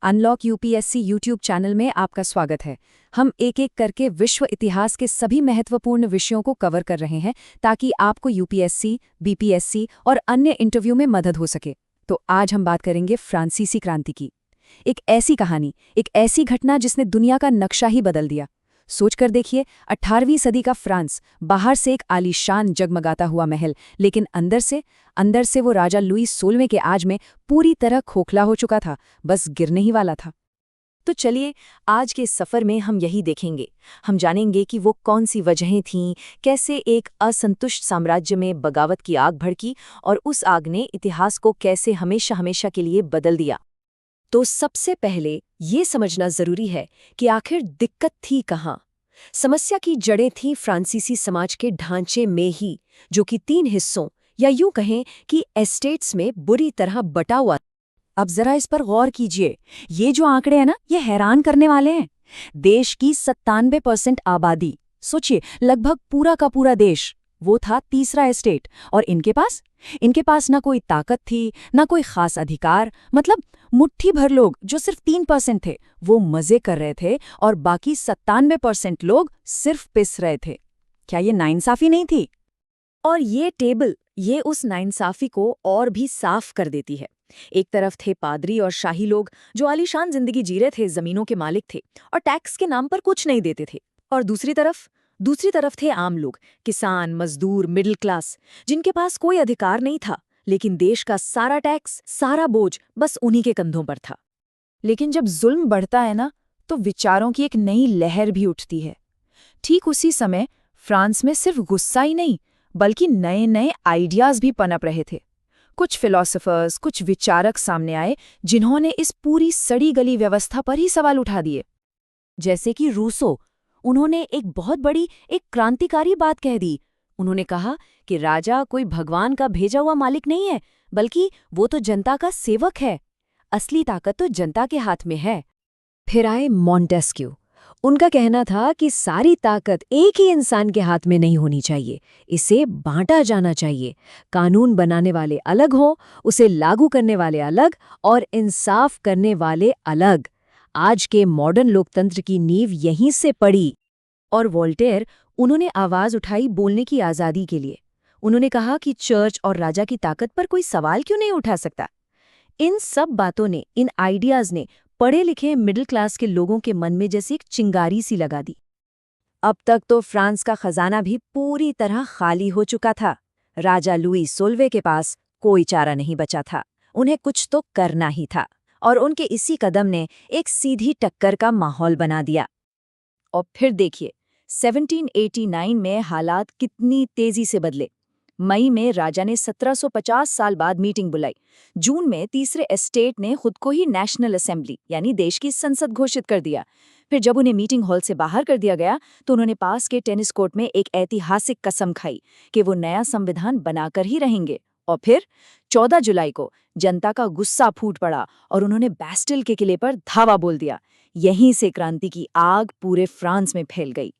Unlock UPSC YouTube channel में आपका स्वागत है। हम एक एक करके विश्व इतिहास के सभी महत्वपूर्ण विषयों को कवर कर रहे हैं ताकि आपको यूपीएससी, बीपीएससी और अन्य इंटरव्यू में मदद हो सके। तो आज हम बात करेंगे फ्रांसीसी क्रांति की। एक ऐसी कहानी, एक ऐसी घटना जिसने दुनिया का नक्शा ही बदल दिया। सोचकर देखिए, 18वीं सदी का फ्रांस, बाहर से एक आलीशान जगमगाता हुआ महल, लेकिन अंदर से वो राजा लुई 16वें के आज में पूरी तरह खोखला हो चुका था, बस गिरने ही वाला था। तो चलिए, आज के सफर में हम यही देखेंगे। हम जानेंगे कि वो कौन सी वजहें थीं, कैसे एक असंतुष्ट साम्राज्य में बगावत की आग भड़की और उस आग ने इतिहास को कैसे हमेशा हमेशा के लिए बदल दिया। तो सबसे पहले ये समझना जरूरी है कि आखिर दिक्कत थी कहाँ। समस्या की जड़ें थीं फ्रांसीसी समाज के ढांचे में ही, जो कि 3 हिस्सों या यूं कहें कि एस्टेट्स में बुरी तरह बटा हुआ। अब जरा इस पर गौर कीजिए। ये जो आंकड़े हैं ना, ये हैरान करने वाले हैं। देश की 97% आबादी, सोचिए, लगभग पूरा का पूरा देश, वो था तीसरा एस्टेट। और इनके पास ना कोई ताकत थी, ना कोई खास अधिकार। मतलब मुट्ठी भर लोग जो सिर्फ 3% थे, वो मजे कर रहे थे और बाकी 97% लोग सिर्फ पिस रहे थे। क्या ये नाइंसाफी नहीं थी? और ये टेबल, ये उस नाइंसाफी को और भी साफ कर देती है। एक तरफ थे पादरी और शाही लोग जो आलीशान जिंदगी जी रहे थे, जमीनों के मालिक थे और टैक्स के नाम पर कुछ नहीं देते थे। और दूसरी तरफ थे आम लोग, किसान, मजदूर, मिडिल क्लास, जिनके पास कोई अधिकार नहीं था, लेकिन देश का सारा टैक्स, सारा बोझ बस उन्हीं के कंधों पर था। लेकिन जब जुल्म बढ़ता है ना, तो विचारों की एक नई लहर भी उठती है। ठीक उसी समय फ्रांस में सिर्फ गुस्सा ही नहीं, बल्कि नए नए आइडियाज भी पनप रहे थे। कुछ फिलोसोफर्स, कुछ विचारक सामने आए जिन्होंने इस पूरी सड़ी गली व्यवस्था पर ही सवाल उठा दिए। जैसे कि रूसो, उन्होंने एक बहुत बड़ी, एक क्रांतिकारी बात कह दी। उन्होंने कहा कि राजा कोई भगवान का भेजा हुआ मालिक नहीं है, बल्कि वो तो जनता का सेवक है। असली ताकत तो जनता के हाथ में है। फिर आए मॉन्टेस्क्यू। उनका कहना था कि सारी ताकत एक ही इंसान के हाथ में नहीं होनी चाहिए, इसे बांटा जाना चाहिए। कानून बनाने वाले अलग हों, उसे लागू करने वाले अलग और इंसाफ करने वाले अलग। आज के मॉडर्न लोकतंत्र की नींव यहीं से पड़ी। और वोल्टेयर, उन्होंने आवाज उठाई बोलने की आज़ादी के लिए। उन्होंने कहा कि चर्च और राजा की ताकत पर कोई सवाल क्यों नहीं उठा सकता। इन सब बातों ने, इन आइडियाज ने पढ़े लिखे मिडिल क्लास के लोगों के मन में जैसी एक चिंगारी सी लगा दी। अब तक तो फ्रांस का खजाना भी पूरी तरह खाली हो चुका था। राजा लुई 16वें के पास कोई चारा नहीं बचा था। उन्हें कुछ तो करना ही था, और उनके इसी कदम ने एक सीधी टक्कर का माहौल बना दिया। और फिर देखिए, 1789 में हालात कितनी तेजी से बदले। मई में राजा ने 1750 साल बाद मीटिंग बुलाई। जून में तीसरे एस्टेट ने खुद को ही नेशनल असेंबली यानी देश की संसद घोषित कर दिया। फिर जब उन्हें मीटिंग हॉल से बाहर कर दिया गया, तो उन्होंने पास के टेनिस कोर्ट में एक ऐतिहासिक कसम खाई कि वो नया संविधान बनाकर ही रहेंगे। और फिर 14 जुलाई को जनता का गुस्सा फूट पड़ा और उन्होंने बैस्टिल के किले पर धावा बोल दिया। यहीं से क्रांति की आग पूरे फ्रांस में फैल गई।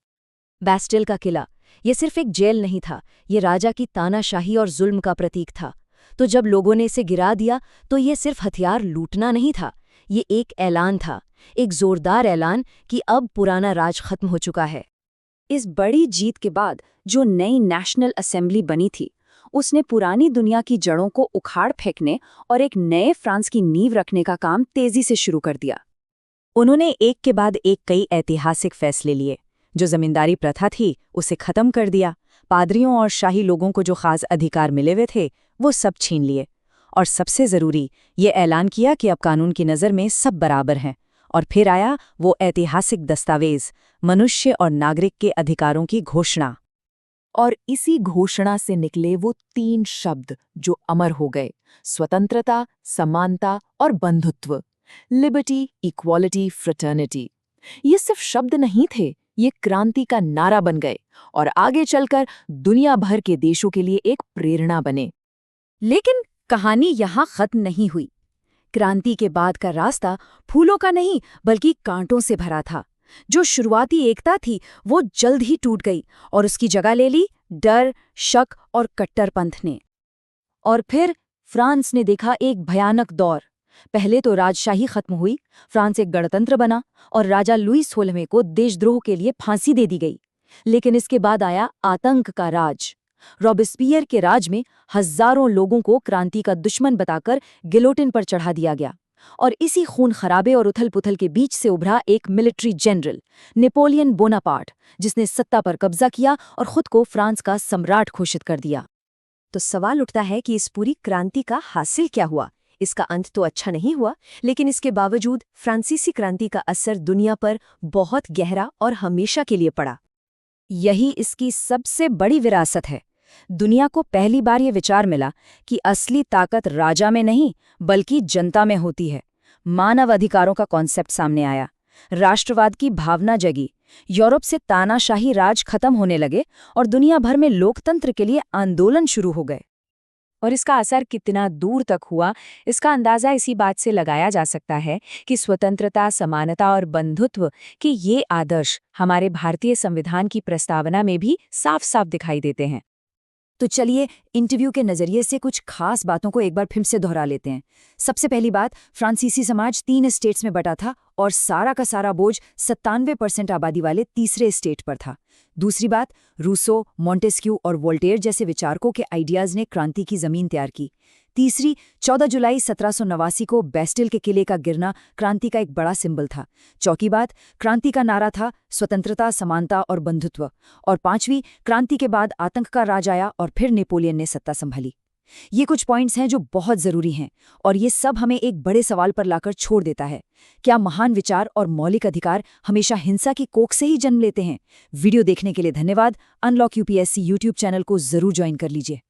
बैस्टिल का किला, ये सिर्फ एक जेल नहीं था, ये राजा की तानाशाही और जुल्म का प्रतीक था। तो जब लोगों ने इसे गिरा दिया, तो ये सिर्फ हथियार लूटना नहीं था, ये एक ऐलान था, एक जोरदार ऐलान कि अब पुराना राज खत्म हो चुका है। इस बड़ी जीत के बाद जो नई नेशनल असेंबली बनी थी, उसने पुरानी दुनिया की जड़ों को उखाड़ फेंकने और एक नए फ्रांस की नींव रखने का काम तेजी से शुरू कर दिया। उन्होंने एक के बाद एक कई ऐतिहासिक फैसले लिए। जो जमींदारी प्रथा थी, उसे खत्म कर दिया। पादरियों और शाही लोगों को जो खास अधिकार मिले हुए थे, वो सब छीन लिए। और सबसे जरूरी, ये ऐलान किया कि अब कानून की नज़र में सब बराबर हैं। और फिर आया वो ऐतिहासिक दस्तावेज, मनुष्य और नागरिक के अधिकारों की घोषणा। और इसी घोषणा से निकले वो 3 शब्द जो अमर हो गए: स्वतंत्रता, समानता और बंधुत्व। Liberty, equality, fraternity. ये सिर्फ शब्द नहीं थे, ये क्रांति का नारा बन गए और आगे चलकर दुनिया भर के देशों के लिए एक प्रेरणा बने। लेकिन कहानी यहाँ खत्म नहीं हुई। क्रांति के बाद का रास्ता फूलों का नहीं, बल्कि कांटों से भरा था। जो शुरुआती एकता थी, वो जल्द ही टूट गई और उसकी जगह ले ली डर, शक और कट्टरपंथ ने। और फिर फ्रांस ने देखा एक भयानक दौर, पहले तो राजशाही खत्म हुई, फ्रांस एक गणतंत्र बना और राजा लुई 16वें को देशद्रोह के लिए फांसी दे दी गई। लेकिन इसके बाद आया आतंक का राज। रॉबेस्पियर के राज में हजारों लोगों को क्रांति का दुश्मन बताकर गिलोटिन पर चढ़ा दिया गया। और इसी खून खराबे और उथल-पुथल के बीच से उभरा एक मिलिट्री जनरल, नेपोलियन बोनापार्ट, जिसने सत्ता पर कब्जा किया और खुद को फ्रांस का सम्राट घोषित कर दिया। तो सवाल उठता है कि इस पूरी क्रांति का हासिल क्या हुआ। इसका अंत तो अच्छा नहीं हुआ, लेकिन इसके बावजूद फ्रांसीसी क्रांति का असर दुनिया पर बहुत गहरा और हमेशा के लिए पड़ा। यही इसकी सबसे बड़ी विरासत है। दुनिया को पहली बार ये विचार मिला कि असली ताकत राजा में नहीं बल्कि जनता में होती है। मानव अधिकारों का कॉन्सेप्ट सामने आया, राष्ट्रवाद की भावना जगी, यूरोप से तानाशाही राज खत्म होने लगे और दुनिया भर में लोकतंत्र के लिए आंदोलन शुरू हो गए। और इसका असर कितना दूर तक हुआ, इसका अंदाजा इसी बात से लगाया जा सकता है कि स्वतंत्रता, समानता और बंधुत्व के ये आदर्श हमारे भारतीय संविधान की प्रस्तावना में भी साफ साफ दिखाई देते हैं। तो चलिए इंटरव्यू के नज़रिए से कुछ खास बातों को एक बार फिर से दोहरा लेते हैं। सबसे पहली बात, फ्रांसीसी समाज 3 स्टेट्स में बटा था और सारा का सारा बोझ 97% आबादी वाले तीसरे स्टेट पर था। दूसरी बात, रूसो, मॉन्टेस्क्यू और वोल्टेयर जैसे विचारकों के आइडियाज़ ने क्रांति की ज़मीन तैयार की। तीसरी, 14 जुलाई 1789 को बेस्टिल के किले का गिरना क्रांति का एक बड़ा सिंबल था। चौथी बात, क्रांति का नारा था स्वतंत्रता, समानता और बंधुत्व। और पांचवी, क्रांति के बाद आतंक का राज आया और फिर नेपोलियन ने सत्ता संभाली। ये कुछ पॉइंट्स हैं जो बहुत ज़रूरी हैं और ये सब हमें एक बड़े सवाल पर लाकर छोड़ देता है। क्या महान विचार और मौलिक अधिकार हमेशा हिंसा की कोख से ही जन्म लेते हैं? वीडियो देखने के लिए धन्यवाद। अनलॉक यूपीएससी यूट्यूब चैनल को ज़रूर ज्वाइन कर लीजिए।